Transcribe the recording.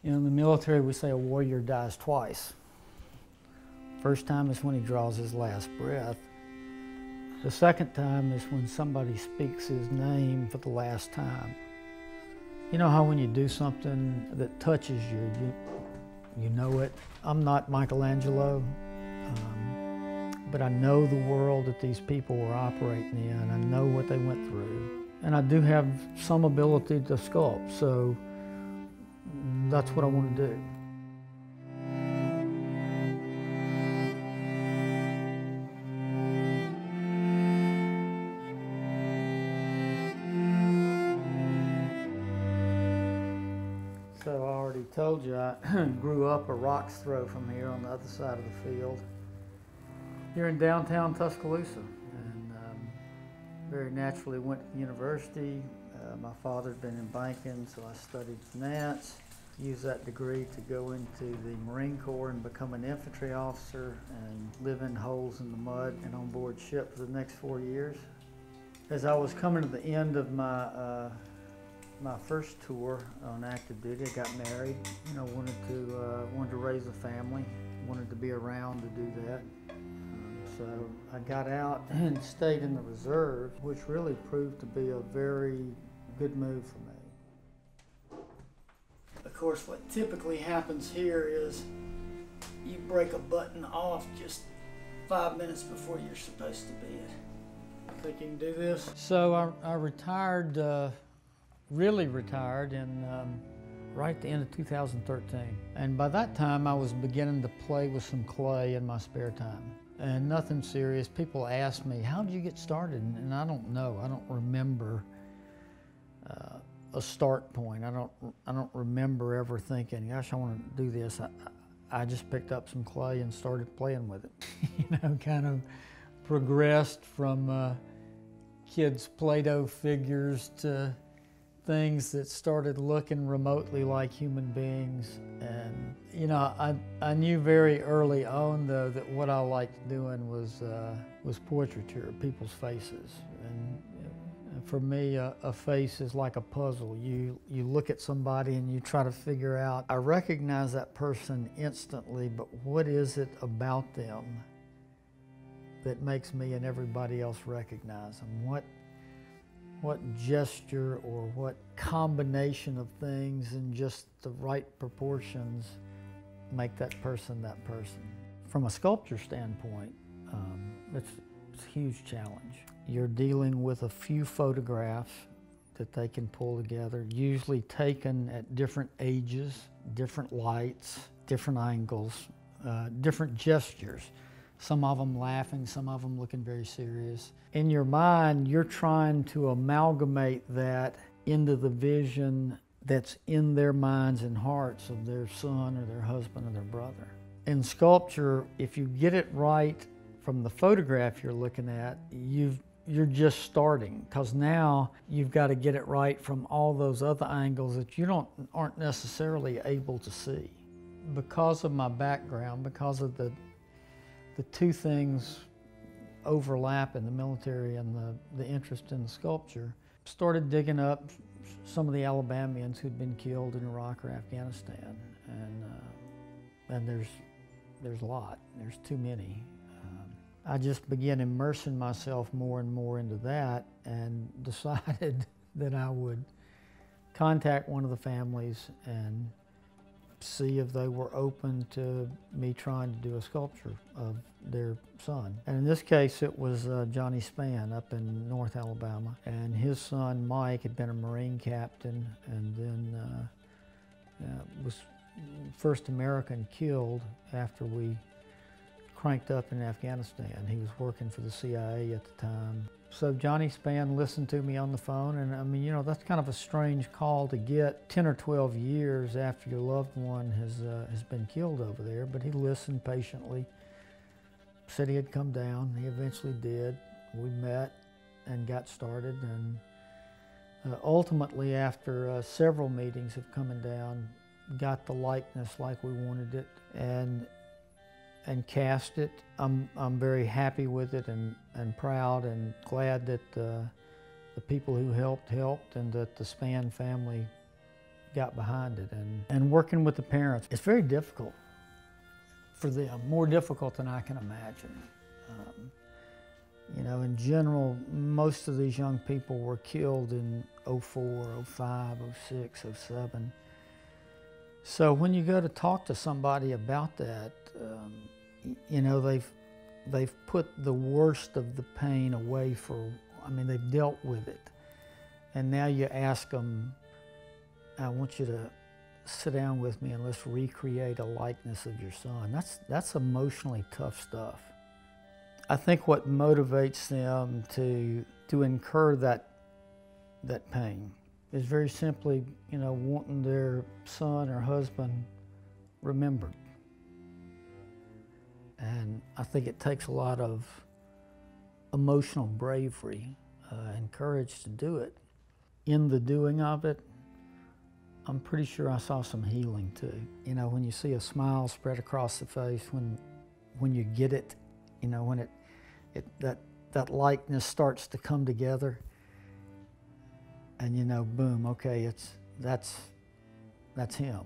In the military, we say a warrior dies twice. First time is when he draws his last breath. The second time is when somebody speaks his name for the last time. You know how when you do something that touches you, you know it. I'm not Michelangelo, but I know the world that these people were operating in. I know what they went through. And I do have some ability to sculpt, so that's what I want to do. So I already told you I grew up a rock's throw from here on the other side of the field. Here in downtown Tuscaloosa, and very naturally went to university. My father had been in banking, so I studied finance. Used that degree to go into the Marine Corps and become an infantry officer and live in holes in the mud and on board ship for the next 4 years. As I was coming to the end of my my first tour on active duty, I got married. You know, wanted to raise a family, wanted to be around to do that. So I got out and stayed in the reserve, which really proved to be a very good move for me. Of course, what typically happens here is you break a button off just 5 minutes before you're supposed to be it. Think you can do this? So I retired, really retired in right at the end of 2013. And by that time, I was beginning to play with some clay in my spare time. And nothing serious. People ask me, how did you get started? And I don't know. I don't remember a start point. I don't remember ever thinking, gosh, I want to do this. I just picked up some clay and started playing with it. You know, kind of progressed from kids' Play-Doh figures to things that started looking remotely like human beings. And you know, I knew very early on though that what I liked doing was portraiture of people's faces. And for me, a face is like a puzzle. You look at somebody and you try to figure out, I recognize that person instantly, but what is it about them that makes me and everybody else recognize them? What gesture or what combination of things in just the right proportions make that person that person? From a sculpture standpoint, it's a huge challenge. You're dealing with a few photographs that they can pull together, usually taken at different ages, different lights, different angles, different gestures. Some of them laughing, some of them looking very serious. In your mind, you're trying to amalgamate that into the vision that's in their minds and hearts of their son or their husband or their brother. In sculpture, if you get it right from the photograph you're looking at, you're just starting, because now you've got to get it right from all those other angles that you aren't necessarily able to see. Because of my background, because of the two things overlap in the military and the interest in the sculpture, started digging up some of the Alabamians who'd been killed in Iraq or Afghanistan, and there's a lot. There's too many. I just began immersing myself more and more into that, and decided that I would contact one of the families and see if they were open to me trying to do a sculpture of their son. And in this case, it was Johnny Spann up in North Alabama. And his son, Mike, had been a Marine captain and then was first American killed after we cranked up in Afghanistan. He was working for the CIA at the time. So Johnny Spann listened to me on the phone, and I mean, you know, that's kind of a strange call to get 10 or 12 years after your loved one has been killed over there, but he listened patiently, said he had come down. He eventually did. We met and got started, and ultimately, after several meetings of coming down, got the likeness like we wanted it, and cast it. I'm very happy with it and proud and glad that the people who helped, and that the Spann family got behind it. And working with the parents, it's very difficult for them, more difficult than I can imagine. You know, in general, most of these young people were killed in 04, 05, 06, 07. So when you go to talk to somebody about that, you know, they've put the worst of the pain away they've dealt with it. And now you ask them, I want you to sit down with me and let's recreate a likeness of your son. That's emotionally tough stuff. I think what motivates them to incur that pain is very simply, you know, wanting their son or husband remembered. And I think it takes a lot of emotional bravery and courage to do it. In the doing of it, I'm pretty sure I saw some healing too. You know, when you see a smile spread across the face, when you get it, you know, when that likeness starts to come together, and you know, boom, okay, that's him.